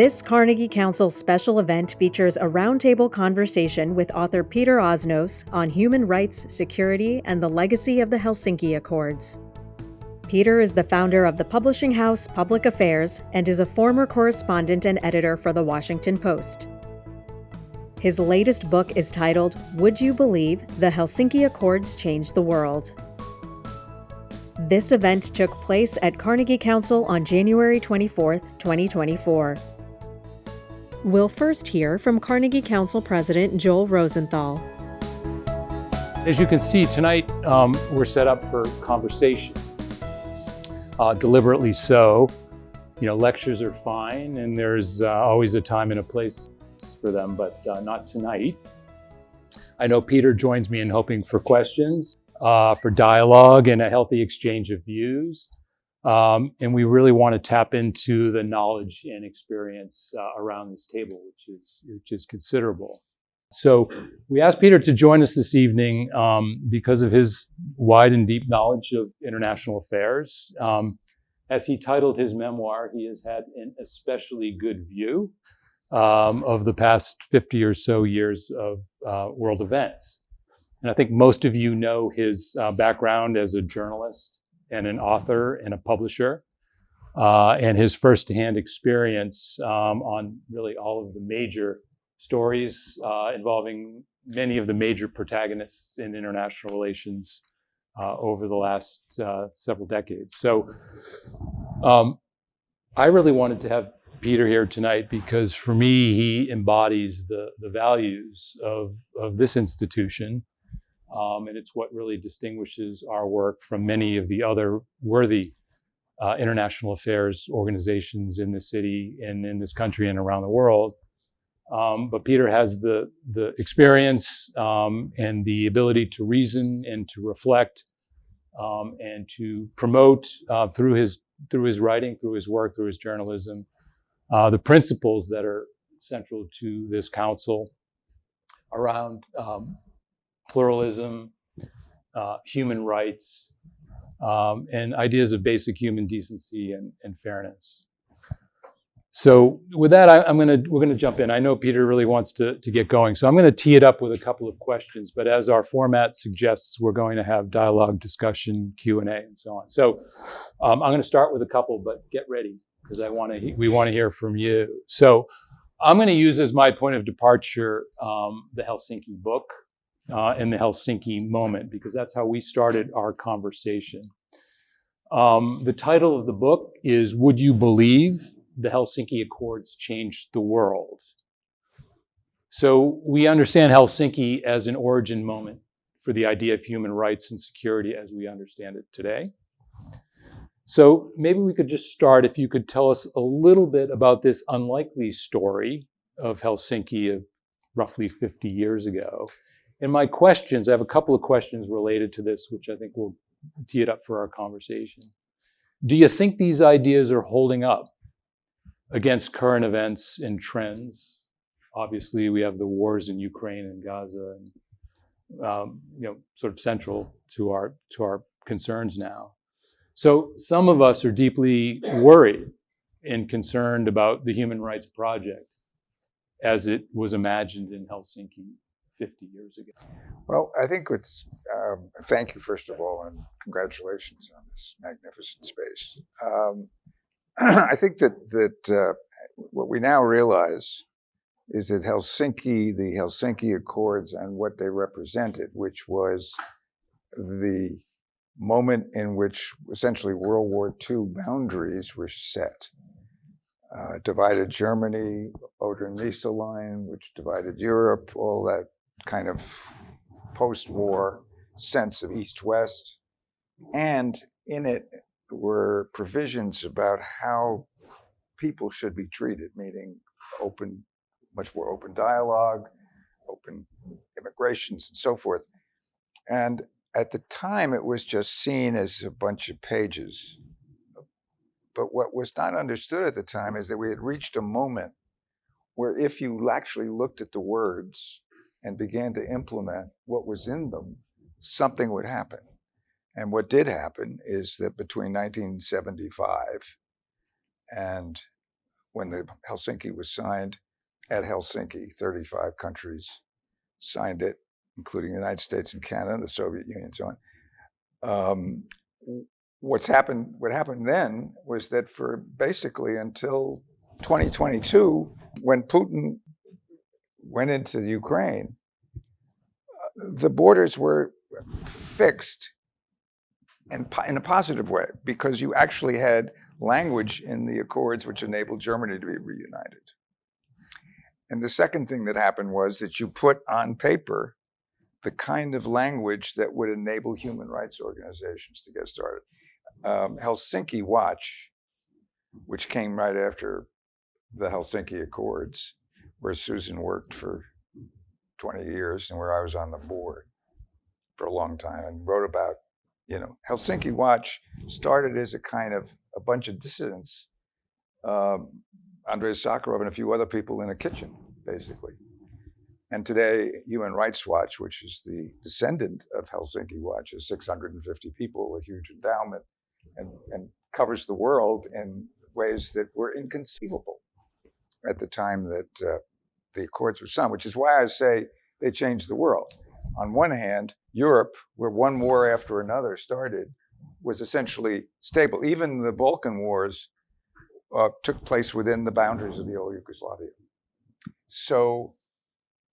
This Carnegie Council special event features a roundtable conversation with author Peter Osnos on human rights, security, and the legacy of the Helsinki Accords. Peter is the founder of the publishing house PublicAffairs and is a former correspondent and editor for The Washington Post. His latest book is titled, Would You Believe the Helsinki Accords Changed the World? This event took place at Carnegie Council on January 24, 2024. We'll first hear from Carnegie Council President Joel Rosenthal. As you can see, tonight we're set up for conversation, deliberately so. You know, lectures are fine, and there's always a time and a place for them, but not tonight. I know Peter joins me in hoping for questions, for dialogue and a healthy exchange of views. And we really want to tap into the knowledge and experience around this table, which is considerable. So we asked Peter to join us this evening because of his wide and deep knowledge of international affairs. As he titled his memoir, he has had an especially good view of the past 50 or so years of world events. And I think most of you know his background as a journalist and an author and a publisher, and his firsthand experience on really all of the major stories involving many of the major protagonists in international relations over the last several decades. So I really wanted to have Peter here tonight because for me, he embodies the values of this institution. And it's what really distinguishes our work from many of the other worthy international affairs organizations in the city and in this country and around the world. But Peter has the experience and the ability to reason and to reflect and to promote through his writing, through his work, through his journalism, the principles that are central to this council around pluralism, human rights, and ideas of basic human decency and fairness. So with that, we're gonna jump in. I know Peter really wants to get going, so I'm gonna tee it up with a couple of questions. But as our format suggests, we're going to have dialogue, discussion, Q&A, and so on. So I'm gonna start with a couple, but get ready because we want to hear from you. So I'm gonna use as my point of departure the Helsinki book. In the Helsinki moment, because that's how we started our conversation. The title of the book is Would You Believe the Helsinki Accords Changed the World? So we understand Helsinki as an origin moment for the idea of human rights and security as we understand it today. So maybe we could just start, if you could tell us a little bit about this unlikely story of Helsinki of roughly 50 years ago. And my questions, I have a couple of questions related to this, which I think will tee it up for our conversation. Do you think these ideas are holding up against current events and trends? Obviously, we have the wars in Ukraine and Gaza, and sort of central to our concerns now. So some of us are deeply worried and concerned about the human rights project as it was imagined in Helsinki 50 years ago. Well, I think it's, thank you first of all, and congratulations on this magnificent space. I think that what we now realize is that the Helsinki Accords and what they represented, which was the moment in which essentially World War II boundaries were set. Divided Germany, Oder-Neisse line, which divided Europe, all that kind of post-war sense of East-West. And in it were provisions about how people should be treated, meaning much more open dialogue, open immigrations, and so forth. And at the time, it was just seen as a bunch of pages. But what was not understood at the time is that we had reached a moment where if you actually looked at the words and began to implement what was in them, something would happen. And what did happen is that between 1975 and when the Helsinki was signed at Helsinki, 35 countries signed it, including the United States and Canada, the Soviet Union, and so on. What happened then was that for basically until 2022, when Putin went into Ukraine, the borders were fixed and in a positive way, because you actually had language in the Accords which enabled Germany to be reunited. And the second thing that happened was that you put on paper the kind of language that would enable human rights organizations to get started. Helsinki Watch, which came right after the Helsinki Accords, where Susan worked for 20 years and where I was on the board for a long time and wrote about, Helsinki Watch started as a bunch of dissidents, Andrei Sakharov and a few other people in a kitchen, basically. And today, Human Rights Watch, which is the descendant of Helsinki Watch, is 650 people, a huge endowment, and covers the world in ways that were inconceivable at the time that the Accords were signed, which is why I say they changed the world. On one hand, Europe, where one war after another started, was essentially stable. Even the Balkan Wars took place within the boundaries of the old Yugoslavia. So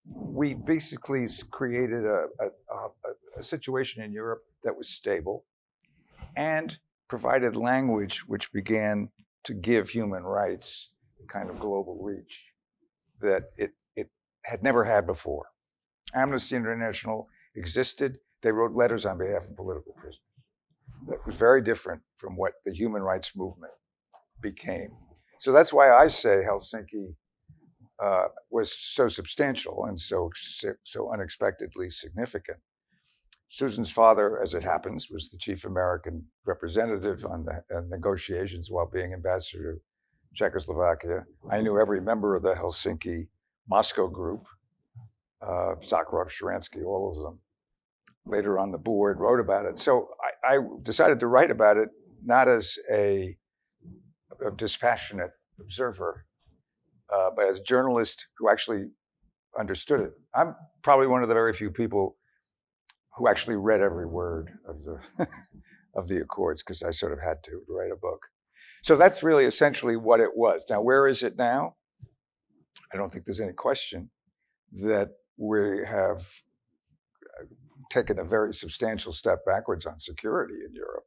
we basically created a situation in Europe that was stable and provided language which began to give human rights the kind of global reach that it had never had before. Amnesty International existed. They wrote letters on behalf of political prisoners. That was very different from what the human rights movement became. So that's why I say Helsinki was so substantial and so unexpectedly significant. Susan's father, as it happens, was the chief American representative on the negotiations while being ambassador to Czechoslovakia. I knew every member of the Helsinki Moscow group, Sakharov, Sharansky, all of them. Later on the board, wrote about it. So I decided to write about it not as a dispassionate observer, but as a journalist who actually understood it. I'm probably one of the very few people who actually read every word of the of the Accords, because I sort of had to write a book. So that's really essentially what it was. Now, where is it now? I don't think there's any question that we have taken a very substantial step backwards on security in Europe.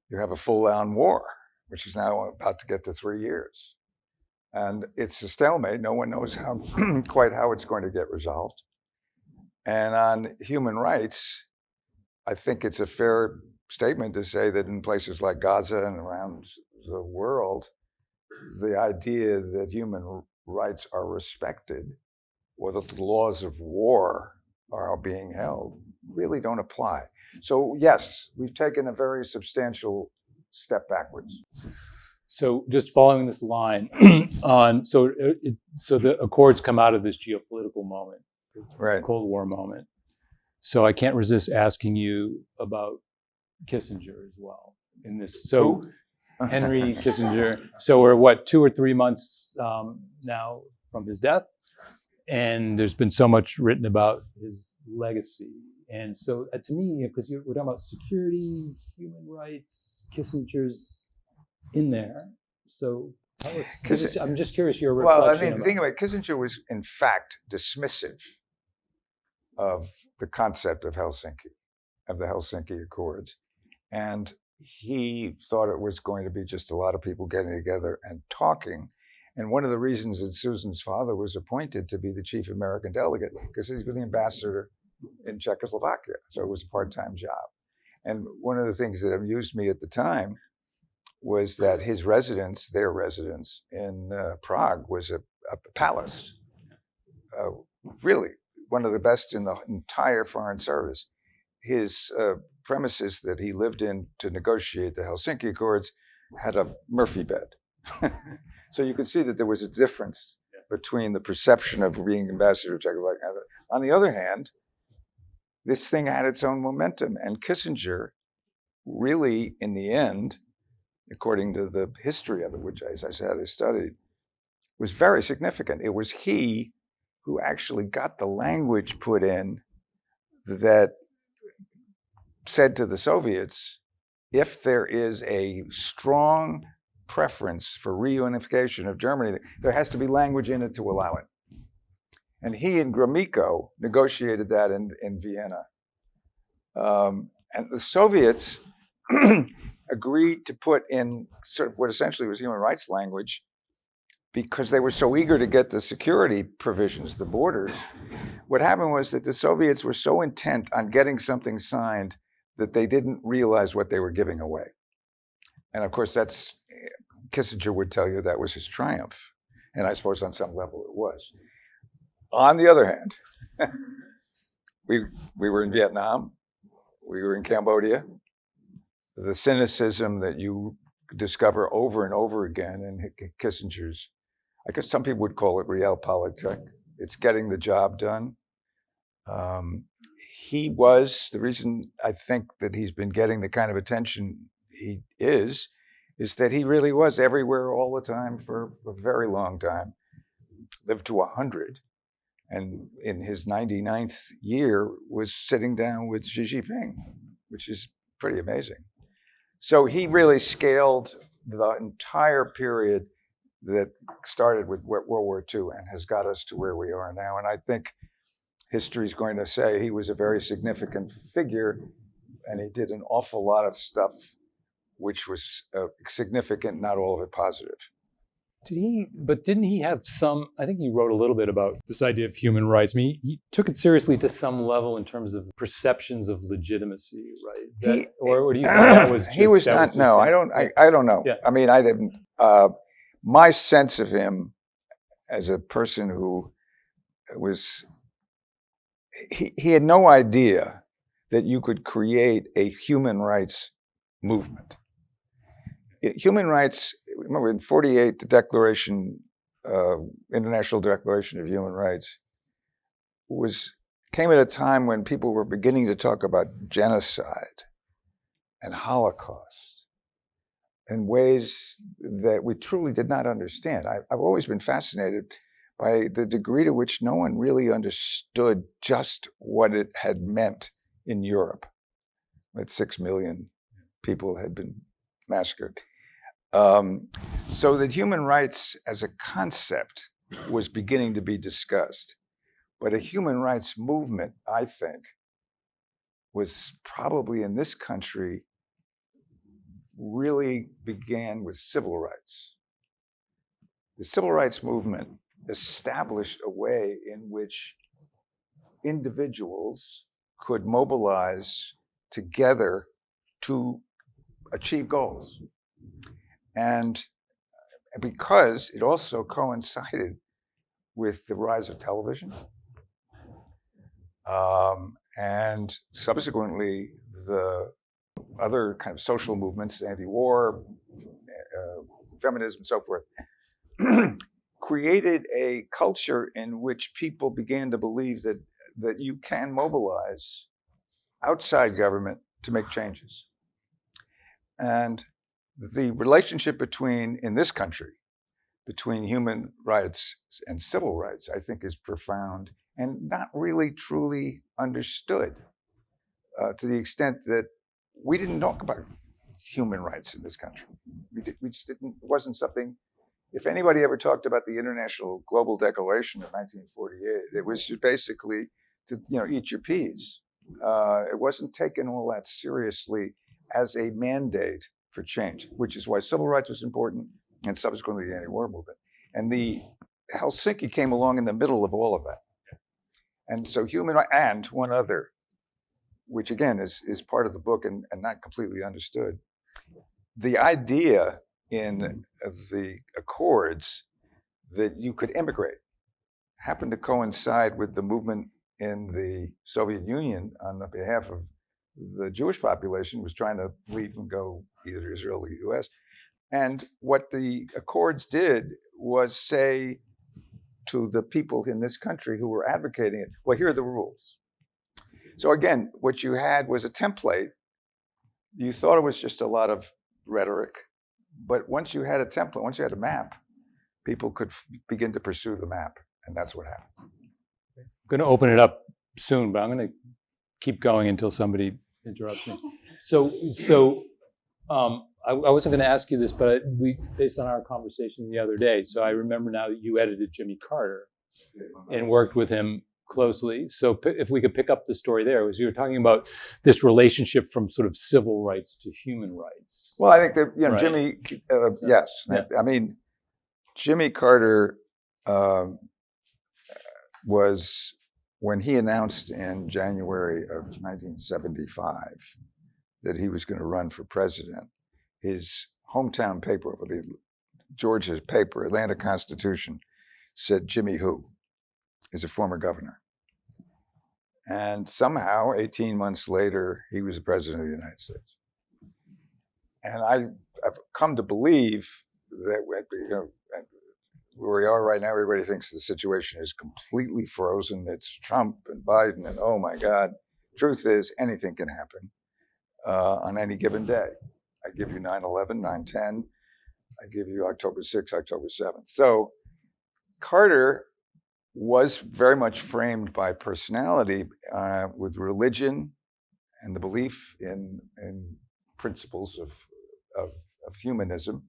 You have a full-on war, which is now about to get to 3 years. And it's a stalemate. No one knows quite how it's going to get resolved. And on human rights, I think it's a fair statement to say that in places like Gaza and around the world, the idea that human rights are respected or that the laws of war are being held really don't apply. So yes, we've taken a very substantial step backwards. So just following this line on, so the Accords come out of this geopolitical moment, right? Cold War moment. So I can't resist asking you about Kissinger as well in this. So Henry Kissinger. So we're 2 or 3 months now from his death, and there's been so much written about his legacy. And so to me, because we're talking about security, human rights, Kissinger's in there. So tell us, I'm just curious your reflection. Well, I mean, the thing about Kissinger was, in fact, dismissive of the concept of Helsinki, of the Helsinki Accords. And he thought it was going to be just a lot of people getting together and talking. And one of the reasons that Susan's father was appointed to be the chief American delegate, because he's been the ambassador in Czechoslovakia. So it was a part-time job. And one of the things that amused me at the time was that his residence, their residence in Prague, was a palace. Really, one of the best in the entire Foreign Service. His premises that he lived in to negotiate the Helsinki Accords had a Murphy bed. So you could see that there was a difference between the perception of being ambassador to Czechoslovakia. On the other hand, this thing had its own momentum, and Kissinger really, in the end, according to the history of it, which, as I said, I studied, was very significant. It was he who actually got the language put in that said to the Soviets, if there is a strong preference for reunification of Germany, there has to be language in it to allow it. And he and Gromyko negotiated that in Vienna. And the Soviets agreed to put in sort of what essentially was human rights language because they were so eager to get the security provisions, the borders. What happened was that the Soviets were so intent on getting something signed that they didn't realize what they were giving away. And of course, Kissinger would tell you that was his triumph. And I suppose on some level it was. On the other hand, we were in Vietnam, we were in Cambodia. The cynicism that you discover over and over again in Kissinger's, I guess some people would call it realpolitik. It's getting the job done. He was, the reason I think that he's been getting the kind of attention he is that he really was everywhere all the time for a very long time. Lived to 100. And in his 99th year was sitting down with Xi Jinping, which is pretty amazing. So he really scaled the entire period that started with World War II and has got us to where we are now. And I think history is going to say he was a very significant figure, and he did an awful lot of stuff which was significant, not all of it positive. Didn't he have some, I think he wrote a little bit about this idea of human rights. I mean, he took it seriously to some level in terms of perceptions of legitimacy, right? Or do you think that was just... He was not, no, I don't know. Yeah. I mean, I didn't, my sense of him as a person who was, he had no idea that you could create a human rights movement. Human rights, remember in 1948, the Declaration, International Declaration of Human Rights, came at a time when people were beginning to talk about genocide and Holocaust in ways that we truly did not understand. I've always been fascinated by the degree to which no one really understood just what it had meant in Europe, that 6 million people had been massacred. So that human rights as a concept was beginning to be discussed. But a human rights movement, I think, was probably in this country really began with civil rights. The civil rights movement established a way in which individuals could mobilize together to achieve goals. And because it also coincided with the rise of television, and subsequently the other kind of social movements, anti-war, feminism, and so forth, created a culture in which people began to believe that you can mobilize outside government to make changes. And the relationship in this country, between human rights and civil rights, I think is profound and not really truly understood to the extent that we didn't talk about human rights in this country. We just didn't, it wasn't something, if anybody ever talked about the International Global Declaration of 1948, it was basically to, eat your peas. It wasn't taken all that seriously as a mandate for change, which is why civil rights was important and subsequently the anti-war movement. And the Helsinki came along in the middle of all of that. And so and one other, which again is part of the book and not completely understood. The idea in the Accords that you could immigrate happened to coincide with the movement in the Soviet Union on the behalf of the Jewish population was trying to leave and go either to Israel or the US. And what the Accords did was say to the people in this country who were advocating it, well, here are the rules. So again, what you had was a template. You thought it was just a lot of rhetoric, but once you had a template, once you had a map, people could begin to pursue the map, and that's what happened. I'm going to open it up soon, but I'm going to keep going until somebody interrupts me. I wasn't going to ask you this, but based on our conversation the other day, so I remember now that you edited Jimmy Carter and worked with him closely. So if we could pick up the story there, was you were talking about this relationship from sort of civil rights to human rights. Well, I think that, right. Jimmy, yes. Yeah. I mean, Jimmy Carter was, when he announced in January of 1975 that he was going to run for president, his hometown paper, Georgia's paper, Atlanta Constitution, said Jimmy who is a former governor. And somehow, 18 months later, he was the president of the United States. And I've come to believe that where we are right now, everybody thinks the situation is completely frozen. It's Trump and Biden, and oh my God. Truth is, anything can happen on any given day. I give you 9/11, 9/10. I give you October 6th, October 7th. So Carter was very much framed by personality with religion and the belief in principles of humanism,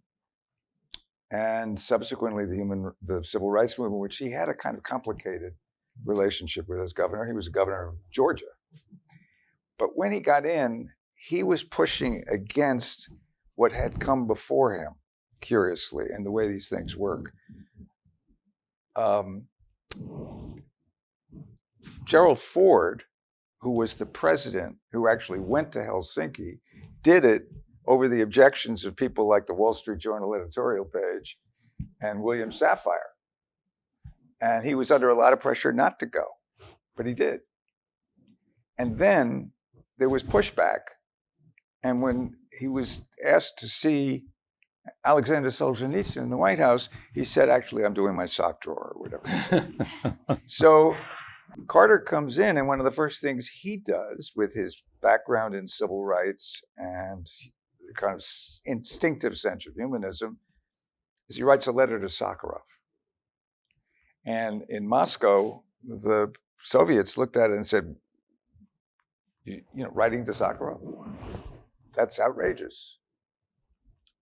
and subsequently the civil rights movement, which he had a kind of complicated relationship with as governor. He was a governor of Georgia. But when he got in, he was pushing against what had come before him, curiously, and the way these things work. Gerald Ford, who was the president, who actually went to Helsinki, did it over the objections of people like the Wall Street Journal editorial page and William Safire. And he was under a lot of pressure not to go, but he did. And then there was pushback. And when he was asked to see Alexander Solzhenitsyn in the White House, he said, actually, I'm doing my sock drawer or whatever he said. So Carter comes in, and one of the first things he does with his background in civil rights and the kind of instinctive sense of humanism is he writes a letter to Sakharov. And in Moscow, the Soviets looked at it and said, writing to Sakharov? That's outrageous.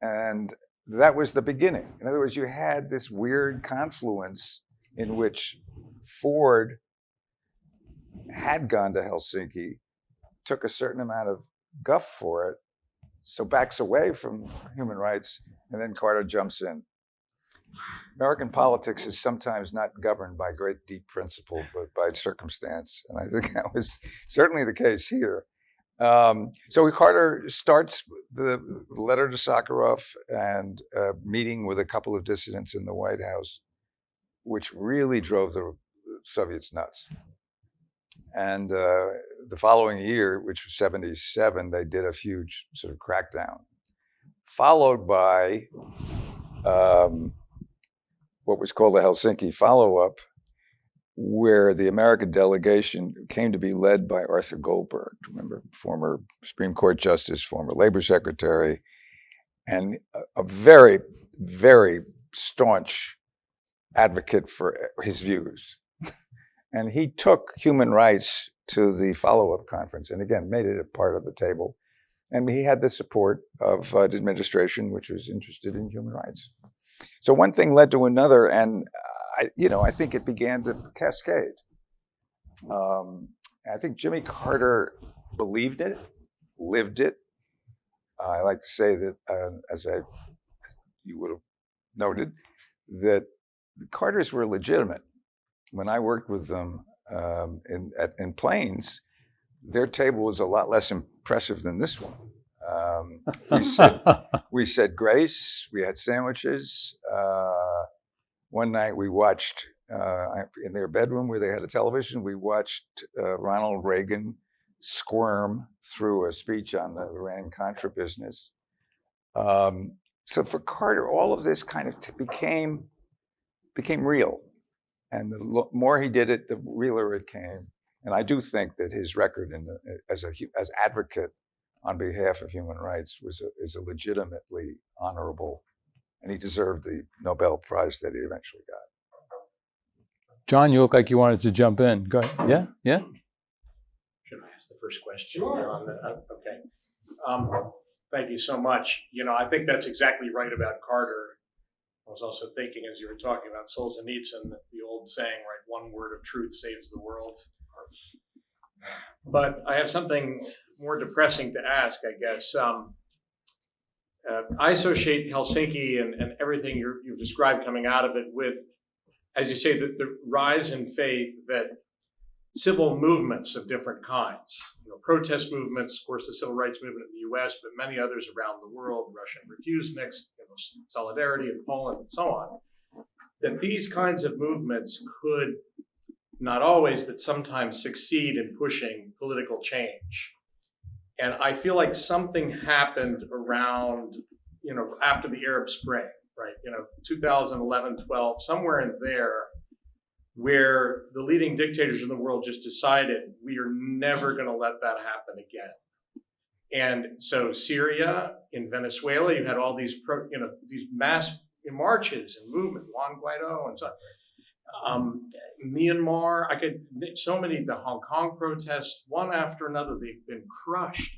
And that was the beginning. In other words, you had this weird confluence in which Ford had gone to Helsinki, took a certain amount of guff for it, so backs away from human rights, and then Carter jumps in. American politics is sometimes not governed by great deep principle, but by circumstance. And I think that was certainly the case here. So Carter starts the letter to Sakharov and a meeting with a couple of dissidents in the White House, which really drove the Soviets nuts. And the following year, which was 1977, they did a huge sort of crackdown, followed by what was called the Helsinki follow-up, where the American delegation came to be led by Arthur Goldberg, remember, former Supreme Court Justice, former Labor Secretary, and a very, very staunch advocate for his views. And he took human rights to the follow-up conference, and again, made it a part of the table. And he had the support of the administration, which was interested in human rights. So one thing led to another, and I think it began to cascade. I think Jimmy Carter believed it, lived it. I like to say that, you would have noted, that the Carters were legitimate. When I worked with them in Plains, their table was a lot less impressive than this one. We said grace. We had sandwiches. One night we watched in their bedroom where they had a television. We watched Ronald Reagan squirm through a speech on the Iran-Contra business. So for Carter, all of this kind of became real, and the more he did it, the realer it came. And I do think that his record as advocate on behalf of human rights is a legitimately honorable and he deserved the Nobel Prize that he eventually got. John, you look like you wanted to jump in. Go ahead. Yeah, yeah. Should I ask the first question? Sure. Okay. Thank you so much. I think that's exactly right about Carter. I was also thinking as you were talking about Solzhenitsyn, the old saying, right, one word of truth saves the world. But I have something more depressing to ask, I guess. I associate Helsinki and everything you've described coming out of it with, as you say, the rise in faith that civil movements of different kinds, protest movements, of course, the civil rights movement in the U.S., but many others around the world, Russian refuseniks, Solidarity in Poland, and so on, that these kinds of movements could not always, but sometimes succeed in pushing political change. And I feel like something happened around, after the Arab Spring, right? 2011, 12, somewhere in there, where the leading dictators in the world just decided we are never going to let that happen again. And so Syria, in Venezuela, you had all these these mass marches and movement, Juan Guaido and so on. Myanmar, the Hong Kong protests, one after another, they've been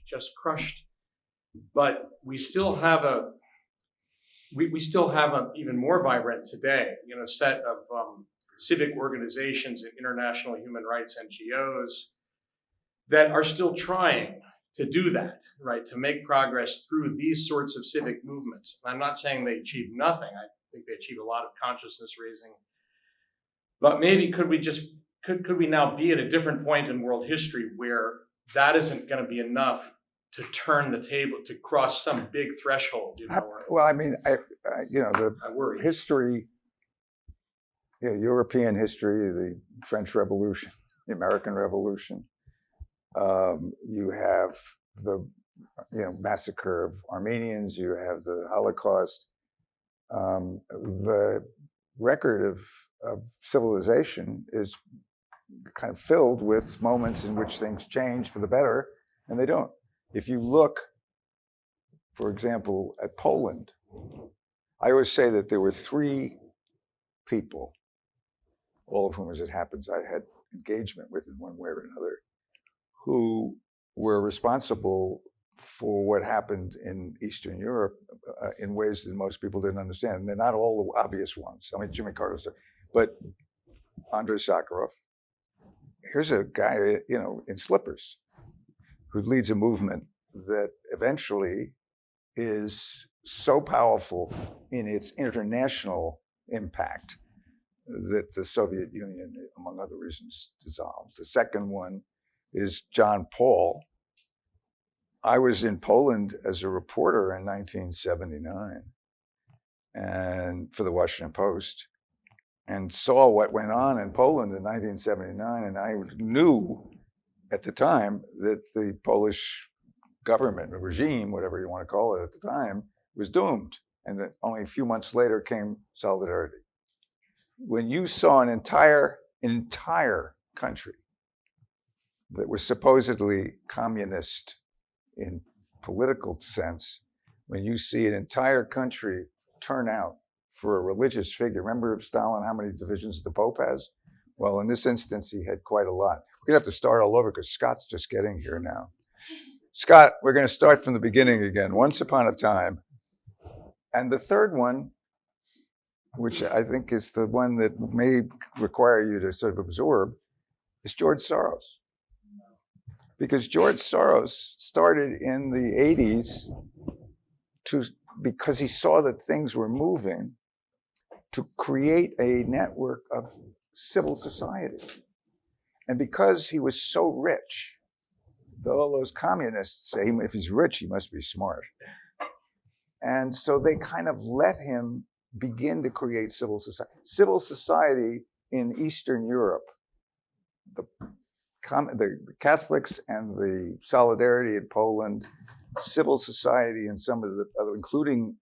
just crushed. But we still have we still have an even more vibrant today, set of civic organizations and international human rights NGOs that are still trying to do that, right? To make progress through these sorts of civic movements. I'm not saying they achieve nothing. I think they achieve a lot of consciousness raising. But maybe could we now be at a different point in world history where that isn't going to be enough to turn the table, to cross some big threshold? Well, I mean, I worry. History, European history, the French Revolution, the American Revolution. You have the massacre of Armenians. You have the Holocaust. The record of civilization is kind of filled with moments in which things change for the better, and they don't. If you look, for example, at Poland, I always say that there were three people, all of whom, as it happens, I had engagement with in one way or another, who were responsible for what happened in Eastern Europe in ways that most people didn't understand. And they're not all the obvious ones. I mean, Jimmy Carter, but Andrei Sakharov. Here's a guy, in slippers, who leads a movement that eventually is so powerful in its international impact that the Soviet Union, among other reasons, dissolved. The second one is John Paul. I was in Poland as a reporter in 1979 and for the Washington Post, and saw what went on in Poland in 1979. And I knew at the time that the Polish government, or regime, whatever you want to call it at the time, was doomed. And that only a few months later came Solidarity. When you saw an entire country that was supposedly communist in political sense, when you see an entire country turn out for a religious figure. Remember Stalin, how many divisions the Pope has? Well, in this instance, he had quite a lot. We're gonna have to start all over because Scott's just getting here now. Scott, we're gonna start from the beginning again. Once upon a time. And the third one, which I think is the one that may require you to sort of absorb, is George Soros. Because George Soros started in the 80s because he saw that things were moving, to create a network of civil society. And because he was so rich, all those communists say, if he's rich, he must be smart. And so they kind of let him begin to create civil society. Civil society in Eastern Europe, the Catholics and the Solidarity in Poland, civil society in some of the other, including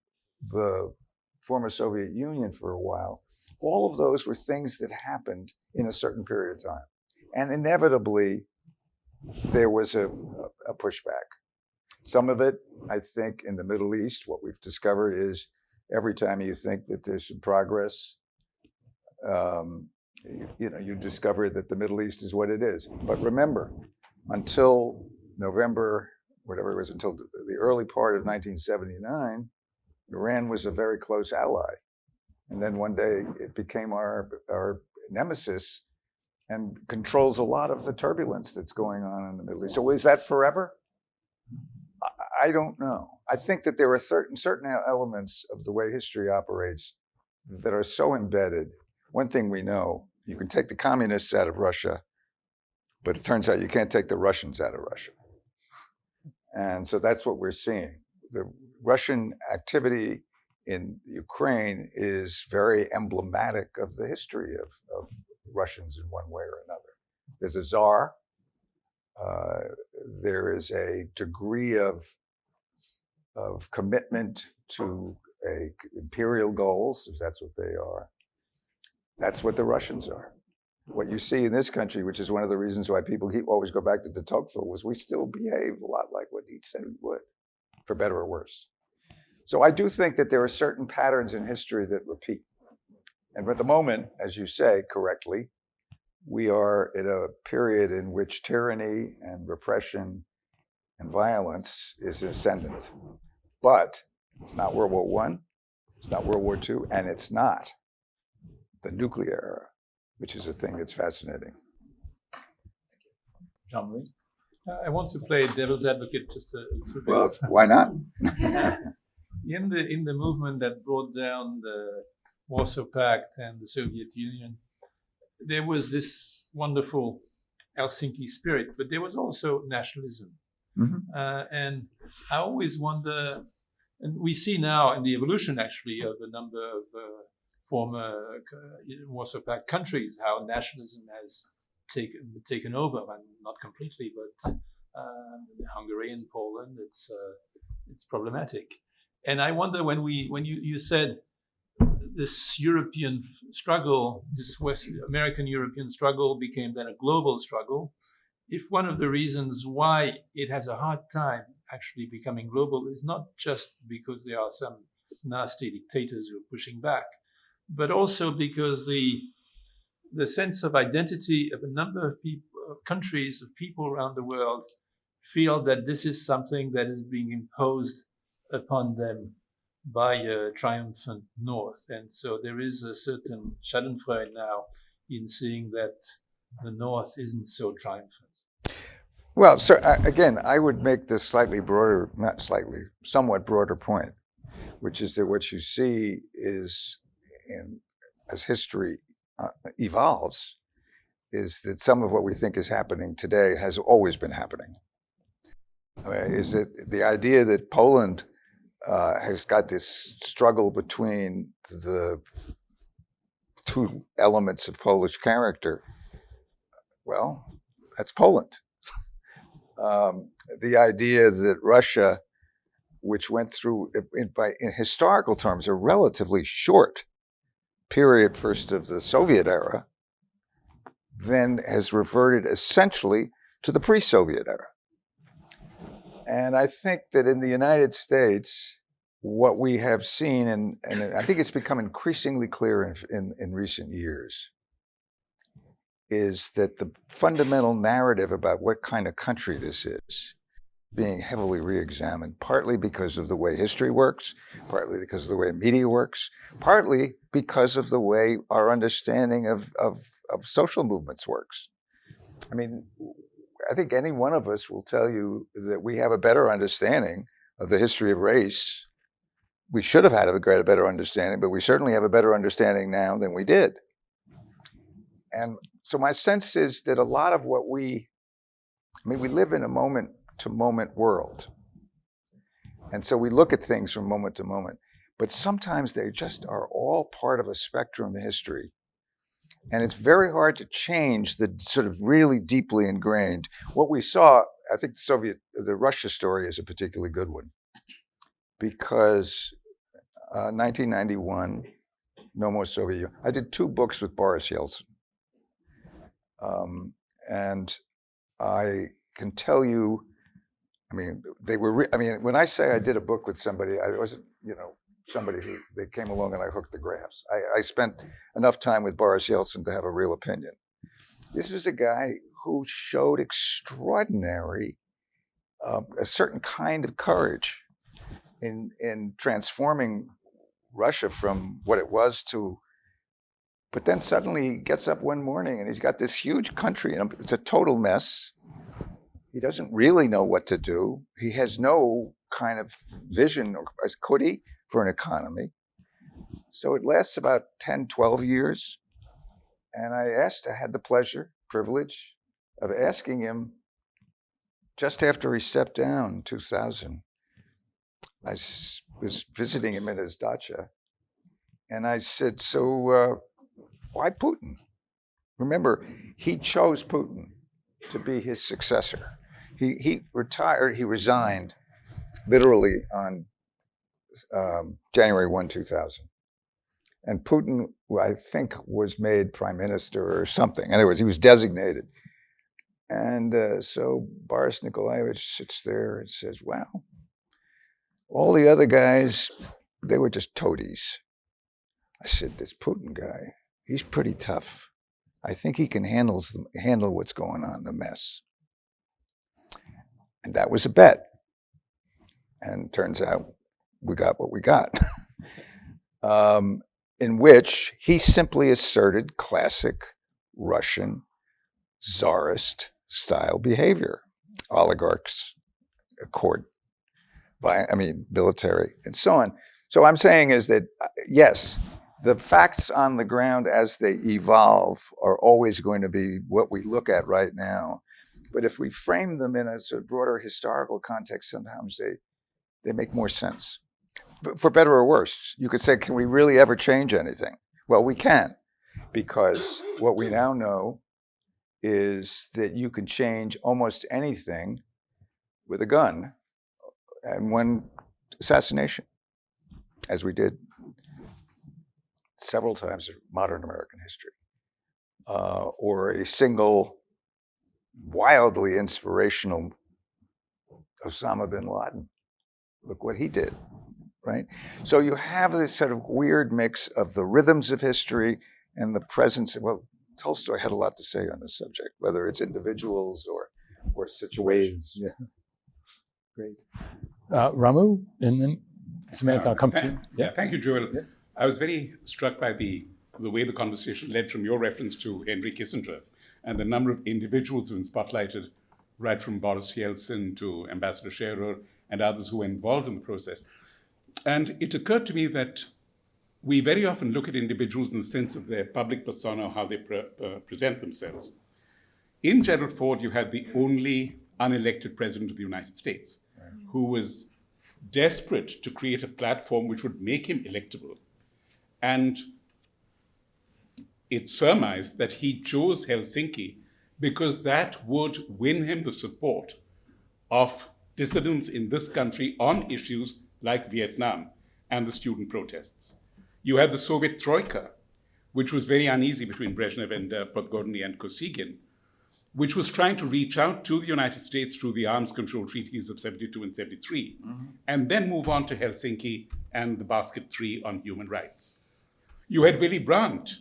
the former Soviet Union for a while, all of those were things that happened in a certain period of time. And inevitably, there was a pushback. Some of it, I think, in the Middle East, what we've discovered is every time you think that there's some progress, you discover that the Middle East is what it is. But remember, until November, whatever it was, until the early part of 1979, Iran was a very close ally. And then one day it became our nemesis and controls a lot of the turbulence that's going on in the Middle East. So is that forever? I don't know. I think that there are certain elements of the way history operates that are so embedded. One thing we know, you can take the communists out of Russia, but it turns out you can't take the Russians out of Russia. And so that's what we're seeing. The Russian activity in Ukraine is very emblematic of the history of Russians in one way or another. There's a czar. There is a degree of commitment to imperial goals, if that's what they are. That's what the Russians are. What you see in this country, which is one of the reasons why people always go back to de Tocqueville, was we still behave a lot like what he said we would, for better or worse. So I do think that there are certain patterns in history that repeat. And at the moment, as you say correctly, we are in a period in which tyranny and repression and violence is ascendant. But it's not World War I, it's not World War II, and it's not the nuclear era, which is a thing that's fascinating. Jean-Marie? I want to play devil's advocate just a little bit. Well, why not? In the movement that brought down the Warsaw Pact and the Soviet Union, there was this wonderful Helsinki spirit, but there was also nationalism. Mm-hmm. And I always wonder, and we see now in the evolution actually of a number of former Warsaw Pact countries, how nationalism has taken over, and not completely, but Hungary and Poland, it's problematic. And I wonder when you said this European struggle, this West American European struggle became then a global struggle, if one of the reasons why it has a hard time actually becoming global is not just because there are some nasty dictators who are pushing back, but also because the sense of identity of a number of people, countries, of people around the world feel that this is something that is being imposed upon them by a triumphant North. And so there is a certain schadenfreude now in seeing that the North isn't so triumphant. Well, so again, I would make this slightly broader, not slightly, somewhat broader point, which is that what you see is, as history evolves, is that some of what we think is happening today has always been happening. I mean, is it the idea that Poland has got this struggle between the two elements of Polish character? Well, that's Poland. The idea that Russia, which went through, in historical terms, a relatively short period first of the Soviet era, then has reverted essentially to the pre-Soviet era. And I think that in the United States, what we have seen, and I think it's become increasingly clear in recent years, is that the fundamental narrative about what kind of country this is being heavily re-examined, partly because of the way history works, partly because of the way media works, partly because of the way our understanding of social movements works. I mean, I think any one of us will tell you that we have a better understanding of the history of race. We should have had a better understanding, but we certainly have a better understanding now than we did. And so my sense is that a lot of what we live in a moment-to-moment world. And so we look at things from moment to moment, but sometimes they just are all part of a spectrum of history. And it's very hard to change the sort of really deeply ingrained. What we saw, I think the Russia story is a particularly good one, because 1991, No More Soviet Union. I did 2 books with Boris Yeltsin. And I can tell you, when I say I did a book with somebody, I wasn't, somebody who they came along and I hooked the graphs. I spent enough time with Boris Yeltsin to have a real opinion. This is a guy who showed extraordinary, a certain kind of courage in transforming Russia from what it was to. But then suddenly he gets up one morning and he's got this huge country and it's a total mess. He doesn't really know what to do. He has no kind of vision, or could he, for an economy. So it lasts about 10, 12 years. And I had the privilege of asking him just after he stepped down in 2000. I was visiting him at his dacha. And I said, so why Putin? Remember, he chose Putin to be his successor. He resigned literally on January 1, 2000. And Putin, I think, was made prime minister or something. Anyways, he was designated. And so Boris Nikolaevich sits there and says, wow, all the other guys, they were just toadies. I said, this Putin guy, he's pretty tough. I think he can handle what's going on, the mess. And that was a bet. And turns out we got what we got. In which he simply asserted classic Russian czarist style behavior. Oligarchs, military, and so on. So I'm saying is that, yes, the facts on the ground as they evolve are always going to be what we look at right now. But if we frame them in a sort of broader historical context, sometimes they make more sense. But for better or worse, you could say, can we really ever change anything? Well, we can, because what we now know is that you can change almost anything with a gun and one assassination, as we did several times in modern American history, or a single wildly inspirational Osama bin Laden. Look what he did, right? So you have this sort of weird mix of the rhythms of history and the presence. Well, Tolstoy had a lot to say on this subject, whether it's individuals or situations. Yeah. Great. Ramu, and then Samantha, I'll come to you. Yeah, thank you, Joel. Yeah. I was very struck by the way the conversation led from your reference to Henry Kissinger and the number of individuals who have been spotlighted, right from Boris Yeltsin to Ambassador Scherer and others who were involved in the process. And it occurred to me that we very often look at individuals in the sense of their public persona, how they present themselves. In Gerald Ford, you had the only unelected president of the United States, who was desperate to create a platform which would make him electable. And it's surmised that he chose Helsinki because that would win him the support of dissidents in this country on issues like Vietnam and the student protests. You had the Soviet Troika, which was very uneasy between Brezhnev and Podgorny and Kosygin, which was trying to reach out to the United States through the arms control treaties of 72 and 73, and then move on to Helsinki and the Basket Three on human rights. You had Willy Brandt,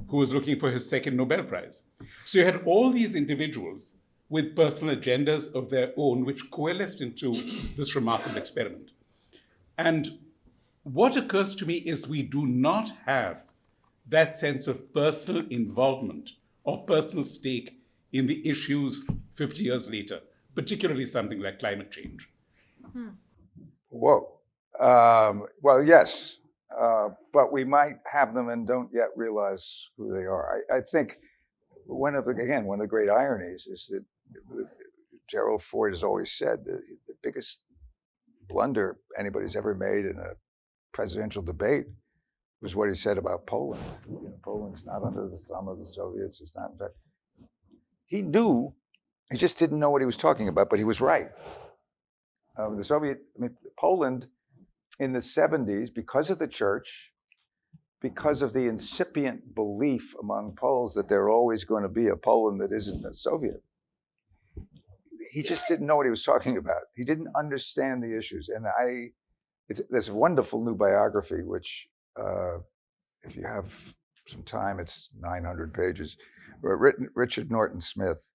who was looking for his second Nobel Prize. So you had all these individuals with personal agendas of their own, which coalesced into this remarkable experiment. And what occurs to me is we do not have that sense of personal involvement or personal stake in the issues 50 years later, particularly something like climate change. Whoa. Well, yes, but we might have them and don't yet realize who they are. I think one of the great ironies is that Gerald Ford has always said that the biggest blunder anybody's ever made in a presidential debate was what he said about Poland. Poland's not under the thumb of the Soviets. It's not, in fact. He knew, he just didn't know what he was talking about, but he was right. Poland in the 70s, because of the church, because of the incipient belief among Poles that there always going to be a Poland that isn't a Soviet, he just didn't know what he was talking about. He didn't understand the issues. And there's a wonderful new biography, which, if you have some time, it's 900 pages. Richard Norton Smith.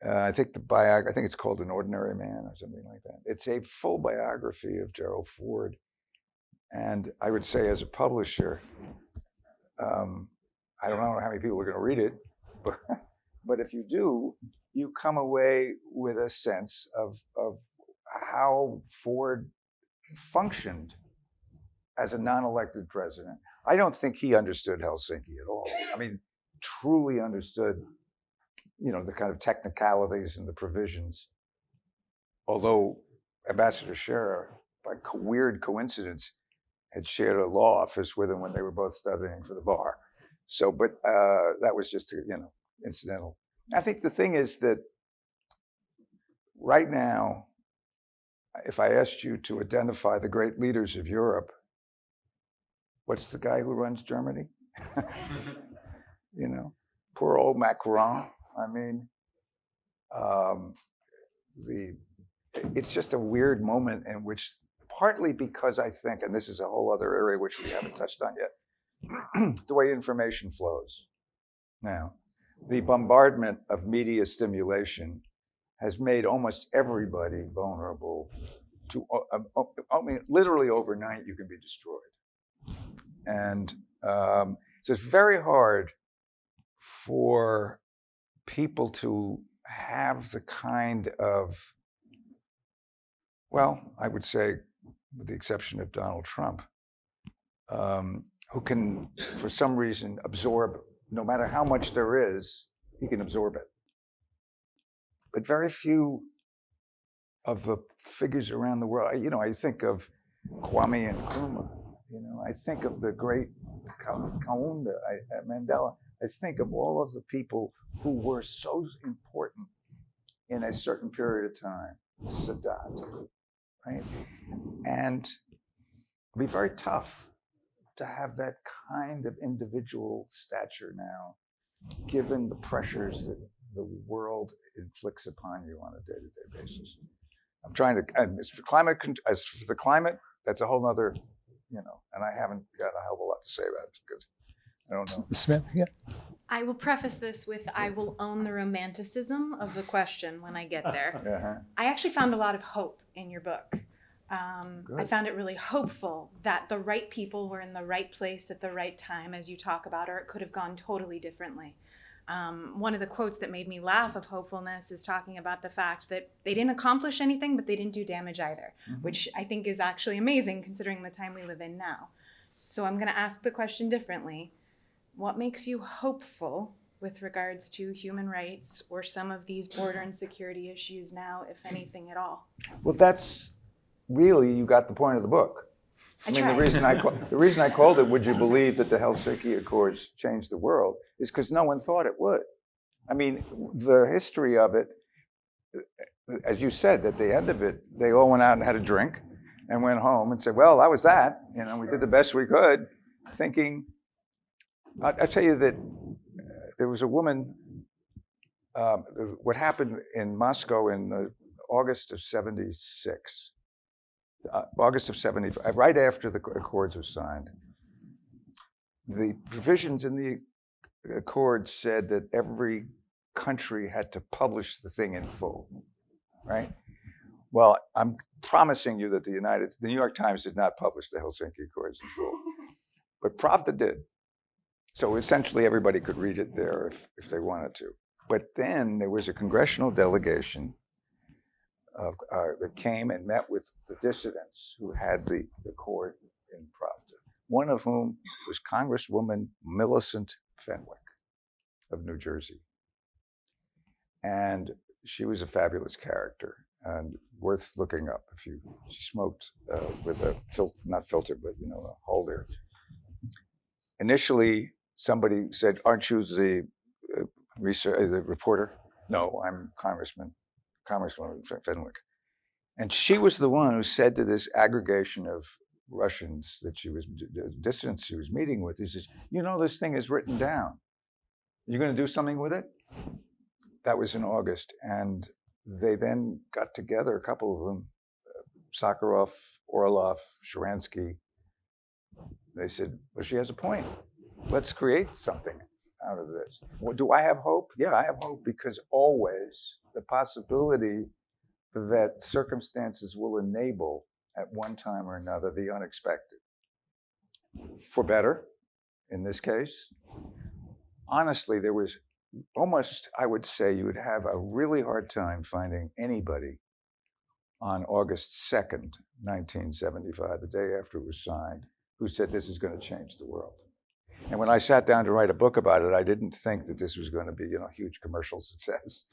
I think it's called An Ordinary Man or something like that. It's a full biography of Gerald Ford. And I would say, as a publisher, I don't know how many people are going to read it, but if you do, you come away with a sense of how Ford functioned as a non-elected president. I don't think he understood Helsinki at all. I mean, truly understood, the kind of technicalities and the provisions. Although Ambassador Scherer, by weird coincidence, had shared a law office with him when they were both studying for the bar. So, but that was just, incidental. I think the thing is that right now, if I asked you to identify the great leaders of Europe, what's the guy who runs Germany? Poor old Macron. I mean, it's just a weird moment in which, partly because I think, and this is a whole other area which we haven't touched on yet, the way information flows. Now, the bombardment of media stimulation has made almost everybody vulnerable to, literally overnight you can be destroyed. And so it's very hard for people to have the kind of, I would say, with the exception of Donald Trump, who can, for some reason, absorb, no matter how much there is, he can absorb it. But very few of the figures around the world, I think of Kwame Nkrumah, I think of the great Kaunda, Mandela. I think of all of the people who were so important in a certain period of time, Sadat, right? And it'd be very tough to have that kind of individual stature now, given the pressures that the world inflicts upon you on a day-to-day basis. I'm trying to, as for the climate, that's a whole nother, and I haven't got a hell of a lot to say about it because I don't know. Smith, yeah. I will preface this with, I will own the romanticism of the question when I get there. Uh-huh. I actually found a lot of hope in your book. I found it really hopeful that the right people were in the right place at the right time, as you talk about, or it could have gone totally differently. One of the quotes that made me laugh of hopefulness is talking about the fact that they didn't accomplish anything, but they didn't do damage either, which I think is actually amazing considering the time we live in now. So I'm going to ask the question differently. What makes you hopeful with regards to human rights or some of these border and security issues now, if anything at all? Well, that's really, you got the point of the book. I mean, the reason I called it, "Would you believe that the Helsinki Accords changed the world?" is because no one thought it would. I mean, the history of it, as you said, at the end of it, they all went out and had a drink and went home and said, well, that was that. We did the best we could, thinking, I'll tell you that there was a woman, what happened in Moscow in August of 76, August of 75, right after the Accords were signed, the provisions in the Accords said that every country had to publish the thing in full, right? Well, I'm promising you that the New York Times did not publish the Helsinki Accords in full, but Pravda did. So essentially everybody could read it there if they wanted to. But then there was a congressional delegation that came and met with the dissidents who had the accord in Pravda, one of whom was Congresswoman Millicent Fenwick of New Jersey. And she was a fabulous character and worth looking up. She smoked with a not filter, but a holder. Initially, somebody said, "Aren't you the reporter?" "No, I'm Congresswoman Fenwick." And she was the one who said to this aggregation of Russians that dissidents she was meeting with, he says, "This thing is written down. You're going to do something with it?" That was in August. And they then got together, a couple of them, Sakharov, Orlov, Sharansky. They said, well, she has a point. Let's create something out of this. Well, do I have hope? Yeah, I have hope, because always the possibility that circumstances will enable at one time or another the unexpected. For better, in this case. Honestly, there was almost, I would say, you would have a really hard time finding anybody on August 2nd, 1975, the day after it was signed, who said this is going to change the world. And when I sat down to write a book about it, I didn't think that this was going to be, a huge commercial success,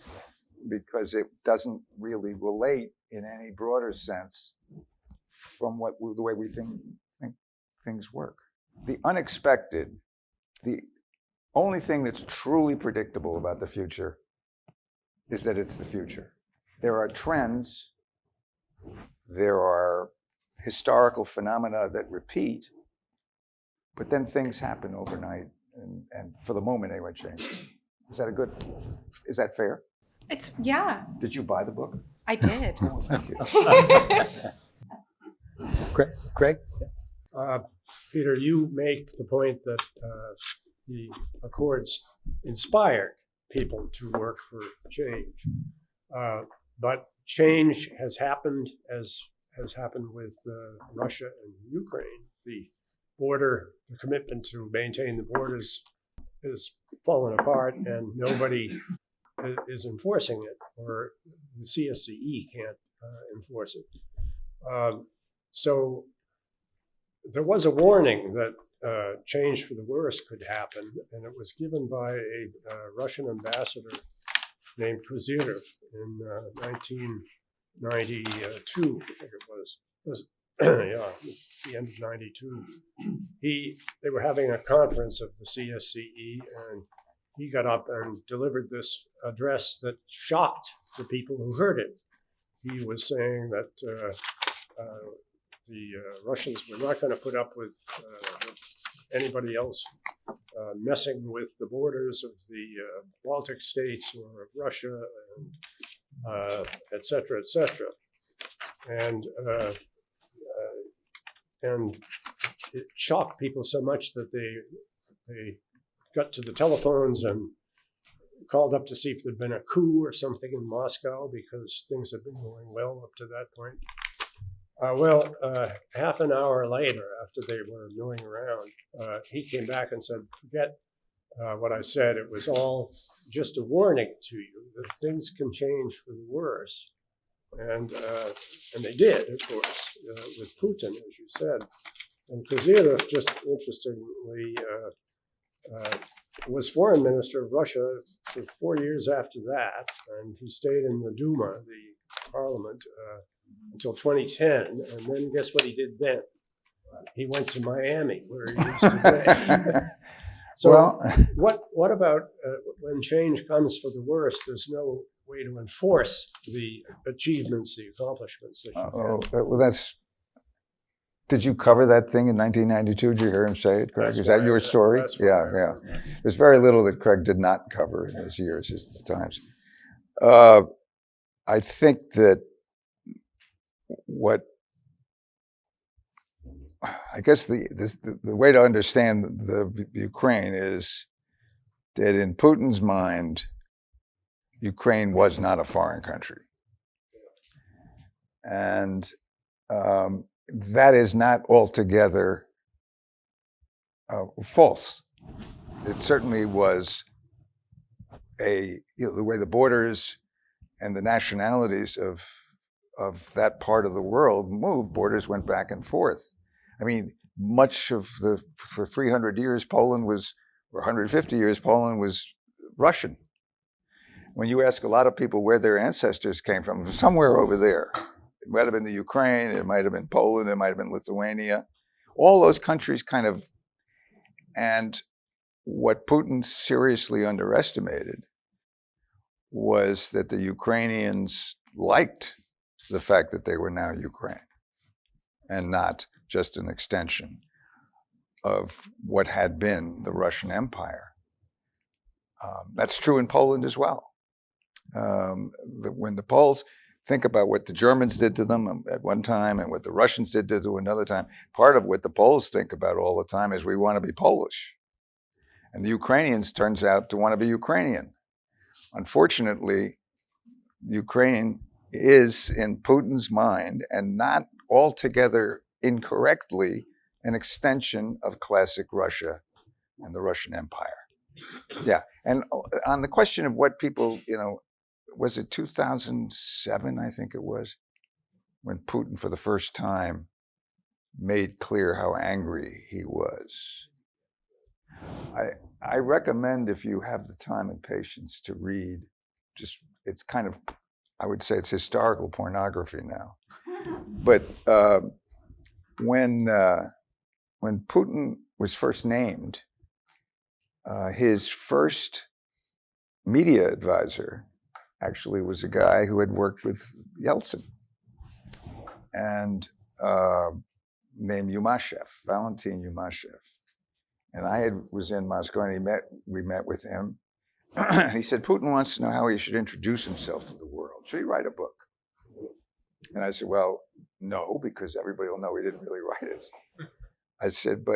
because it doesn't really relate in any broader sense from the way we think things work. The unexpected, the only thing that's truly predictable about the future is that it's the future. There are trends, there are historical phenomena that repeat, but then things happen overnight, and for the moment anyway, change. Is that fair? Yeah. Did you buy the book? I did. Oh, thank you. Craig? Peter, you make the point that the Accords inspired people to work for change. But change has happened, as has happened with Russia and Ukraine. The commitment to maintain the borders has fallen apart, and nobody is enforcing it, or the CSCE can't enforce it. So there was a warning that change for the worse could happen, and it was given by a Russian ambassador named Kozyrev in 1992, I think it was. Yeah, the end of 92. They were having a conference of the CSCE, and he got up and delivered this address that shocked the people who heard it. He was saying that the Russians were not going to put up with anybody else messing with the borders of the Baltic states or of Russia, and et cetera, et cetera. And it shocked people so much that they got to the telephones and called up to see if there'd been a coup or something in Moscow, because things had been going well up to that point. Half an hour later, after they were milling around, he came back and said, forget what I said. It was all just a warning to you that things can change for the worse. And they did, of course, with Putin, as you said. And Kozyrev, just interestingly, was foreign minister of Russia for 4 years after that, and he stayed in the Duma, the parliament, until 2010. And then guess what he did then? He went to Miami, where he used to be. So what about when change comes for the worse, there's no way to enforce the achievements, the accomplishments that you have? Did you cover that thing in 1992? Did you hear him say it, Craig? Is that your story? Yeah. There's very little that Craig did not cover in his years at the Times. I think that the way to understand the Ukraine is that in Putin's mind, Ukraine was not a foreign country. And that is not altogether false. It certainly was the way the borders and the nationalities of that part of the world moved. Borders went back and forth. I mean, for 300 years, or 150 years, Poland was Russian. When you ask a lot of people where their ancestors came from somewhere over there. It might have been the Ukraine, it might have been Poland, it might have been Lithuania. All those countries and what Putin seriously underestimated was that the Ukrainians liked the fact that they were now Ukraine and not just an extension of what had been the Russian Empire. That's true in Poland as well. When the Poles, think about what the Germans did to them at one time and what the Russians did to them another time. Part of what the Poles think about all the time is we want to be Polish. And the Ukrainians turns out to want to be Ukrainian. Unfortunately, Ukraine is in Putin's mind, and not altogether incorrectly, an extension of classic Russia and the Russian Empire. Yeah, and on the question of what people, was it 2007, I think it was, when Putin for the first time made clear how angry he was. I recommend, if you have the time and patience, to read, it's kind of, I would say it's historical pornography now. But when Putin was first named, his first media advisor actually was a guy who had worked with Yeltsin, and named Yumashev, Valentin Yumashev. And I was in Moscow, and we met with him. He said, Putin wants to know how he should introduce himself to the world. Should he write a book? And I said, well, no, because everybody will know he didn't really write it. I said,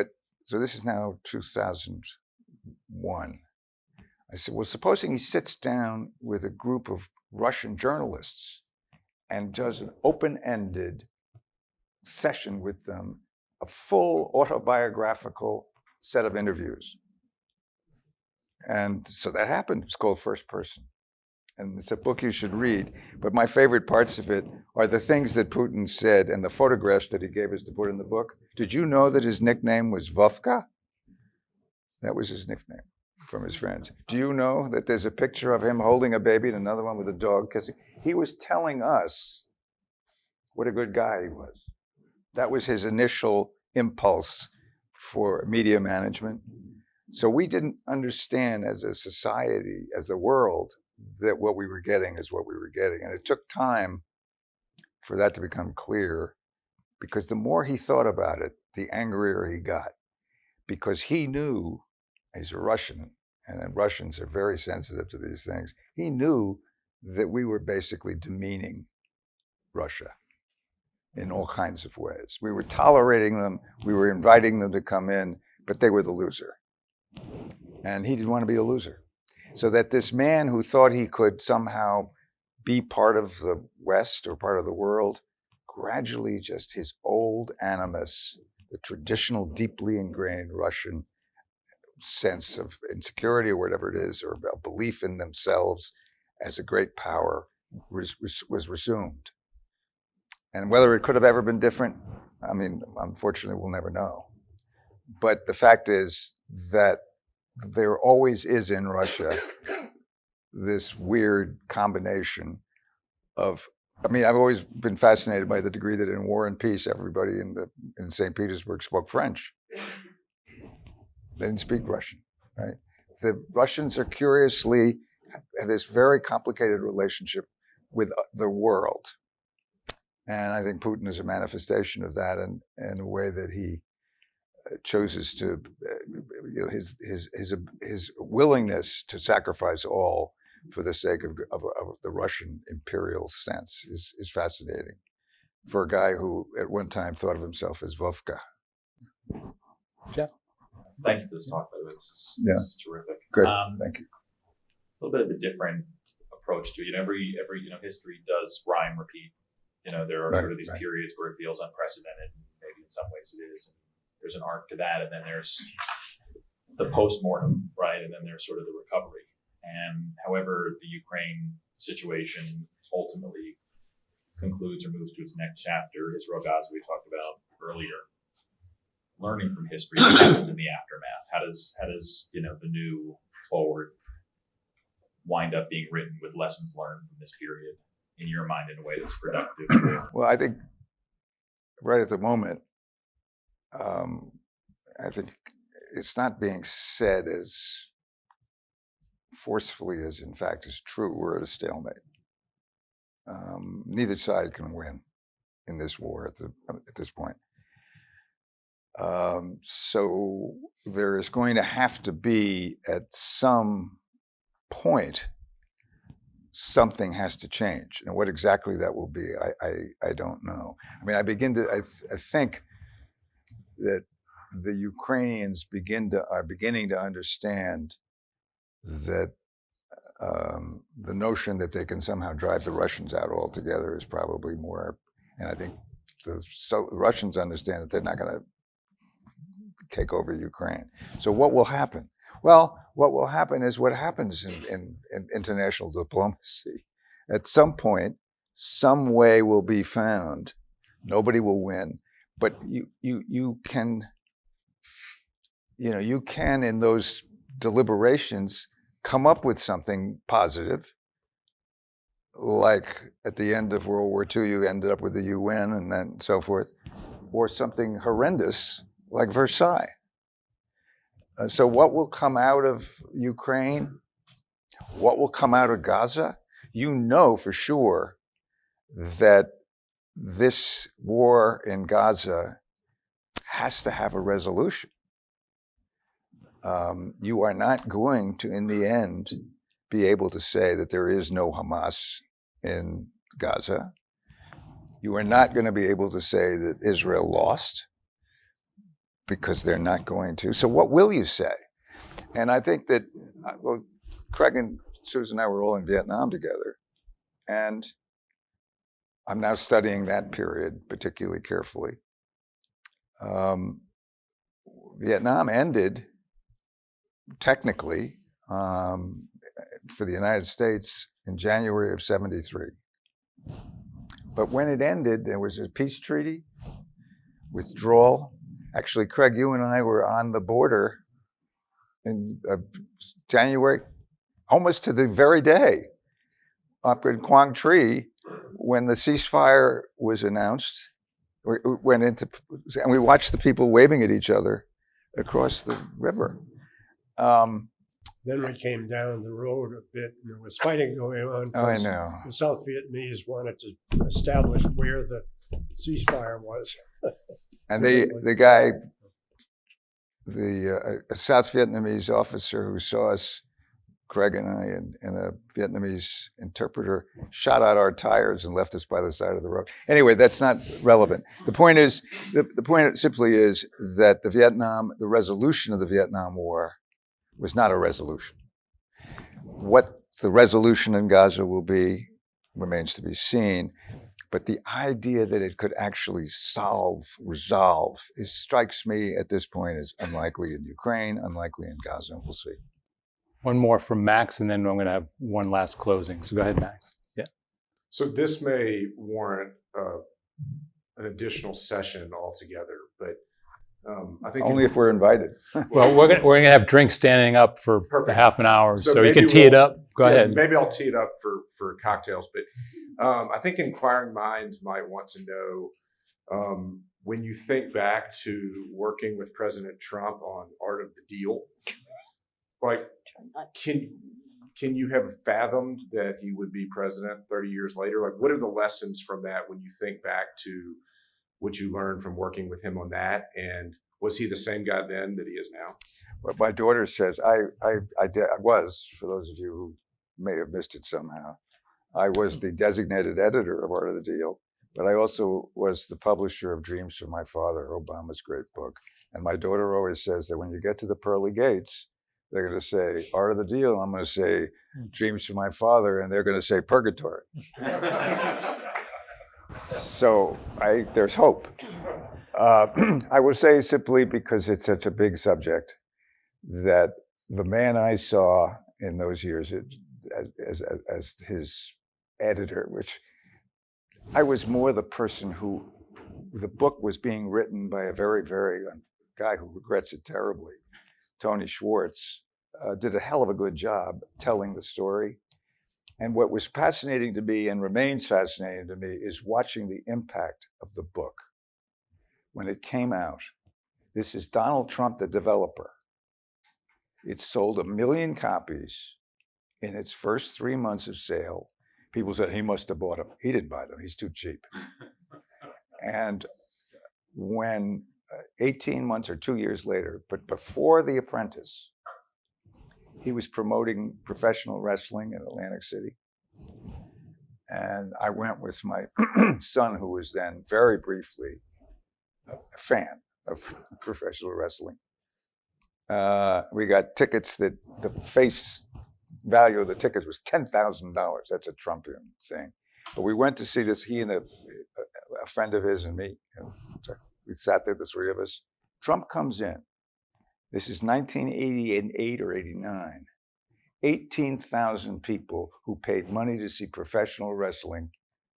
so this is now 2001. I said, well, supposing he sits down with a group of Russian journalists and does an open-ended session with them, a full autobiographical set of interviews. And so that happened. It's called First Person. And it's a book you should read. But my favorite parts of it are the things that Putin said and the photographs that he gave us to put in the book. Did you know that his nickname was Vovka? That was his nickname from his friends. Do you know that there's a picture of him holding a baby and another one with a dog kissing? He was telling us what a good guy he was. That was his initial impulse for media management. So we didn't understand as a society, as a world, that what we were getting is what we were getting. And it took time for that to become clear, because the more he thought about it, the angrier he got, because he knew, he's a Russian, and Russians are very sensitive to these things. He knew that we were basically demeaning Russia in all kinds of ways. We were tolerating them, we were inviting them to come in, but they were the loser. And he didn't want to be a loser. So that this man who thought he could somehow be part of the West or part of the world, gradually just his old animus, the traditional, deeply ingrained Russian sense of insecurity or whatever it is, or a belief in themselves as a great power, was resumed. And whether it could have ever been different, I mean, unfortunately, we'll never know. But the fact is that there always is in Russia this weird combination of, I mean, I've always been fascinated by the degree that in War and Peace, everybody in St. Petersburg spoke French. They didn't speak Russian, right? The Russians are curiously, have this very complicated relationship with the world. And I think Putin is a manifestation of that in a way that he chooses to, his willingness to sacrifice all for the sake of the Russian imperial sense is fascinating for a guy who at one time thought of himself as Vovka. Jeff? Thank you for this talk, by the way. This is terrific. Good, thank you. A little bit of a different approach to it. Every history does rhyme, repeat. There are sort of these periods where it feels unprecedented. Maybe in some ways it is. There's an arc to that, and then there's the post-mortem, right? And then there's sort of the recovery. And however the Ukraine situation ultimately concludes or moves to its next chapter, as Rogaza we talked about earlier, learning from history, what happens in the aftermath? How does the new forward wind up being written with lessons learned from this period in your mind in a way that's productive? Well, I think right at the moment, I think it's not being said as forcefully as in fact is true. We're at a stalemate. Neither side can win in this war at this point. So there is going to have to be at some point something has to change. And what exactly that will be, I don't know. I mean, I think that the Ukrainians are beginning to understand that the notion that they can somehow drive the Russians out altogether is probably more, and I think the Russians understand that they're not going to take over Ukraine. So what will happen? Well, what will happen is what happens in international diplomacy. At some point, some way will be found. Nobody will win, but you can in those deliberations come up with something positive. Like at the end of World War II, you ended up with the UN and then so forth, or something horrendous like Versailles. So what will come out of Ukraine? What will come out of Gaza? You know for sure that this war in Gaza has to have a resolution. You are not going to, in the end, be able to say that there is no Hamas in Gaza. You are not going to be able to say that Israel lost, because they're not going to. So what will you say? And I think that, well, Craig and Susan and I were all in Vietnam together. And I'm now studying that period particularly carefully. Vietnam ended, technically, for the United States in January of '73. But when it ended, there was a peace treaty, withdrawal. Actually, Craig, you and I were on the border in January, almost to the very day, up in Quang Tri, when the ceasefire was announced. We went into, and we watched the people waving at each other across the river. Then we came down the road a bit, and there was fighting going on. Oh, I know. The South Vietnamese wanted to establish where the ceasefire was. And the guy, a South Vietnamese officer who saw us, Craig and I, and a Vietnamese interpreter, shot out our tires and left us by the side of the road. Anyway, that's not relevant. The point is, the point simply is that the resolution of the Vietnam War was not a resolution. What the resolution in Gaza will be remains to be seen. But the idea that it could actually resolve, strikes me at this point as unlikely in Ukraine, unlikely in Gaza. We'll see. One more from Max, and then I'm going to have one last closing. So go ahead, Max. Yeah. So this may warrant an additional session altogether, but I think only if we're invited. Well, we're going to have drinks standing up for Perfect. half an hour, so you can maybe tee it up. Go ahead. Maybe I'll tee it up for cocktails, but I think inquiring minds might want to know, when you think back to working with President Trump on Art of the Deal, like, can you have fathomed that he would be president 30 years later? Like, what are the lessons from that when you think back to what you learned from working with him on that? And was he the same guy then that he is now? Well, my daughter says, I was, for those of you who may have missed it somehow, I was the designated editor of Art of the Deal, but I also was the publisher of Dreams from My Father, Obama's great book. And my daughter always says that when you get to the pearly gates, they're going to say Art of the Deal. I'm going to say Dreams from My Father, and they're going to say Purgatory. So there's hope. I will say simply, because it's such a big subject, that the man I saw in those years as his editor, which I was more the person who, the book was being written by a very, very guy who regrets it terribly, Tony Schwartz, did a hell of a good job telling the story. And what was fascinating to me and remains fascinating to me is watching the impact of the book when it came out. This is Donald Trump, the developer. It sold 1 million copies in its first 3 months of sale. People said he must have bought them. He didn't buy them. He's too cheap. And when 18 months or 2 years later, but before The Apprentice, he was promoting professional wrestling in Atlantic City. And I went with my son, who was then very briefly a fan of professional wrestling. We got tickets that the face value of the tickets was $10,000. That's a Trumpian thing. But we went to see this, he and a friend of his and me. So we sat there, the three of us. Trump comes in. This is 1988 or 89. 18,000 people who paid money to see professional wrestling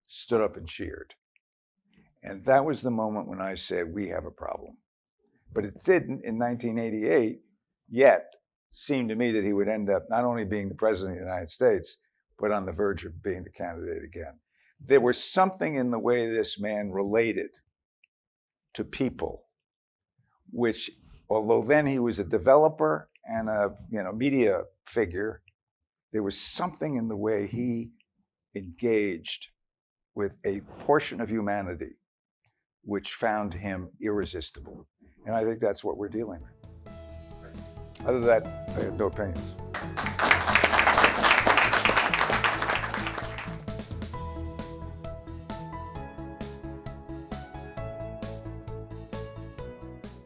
stood up and cheered. And that was the moment when I said, we have a problem. But it didn't in 1988 yet seem to me that he would end up not only being the president of the United States, but on the verge of being the candidate again. There was something in the way this man related to people, which, although then he was a developer and a media figure, there was something in the way he engaged with a portion of humanity which found him irresistible. And I think that's what we're dealing with. Other than that, I have no opinions.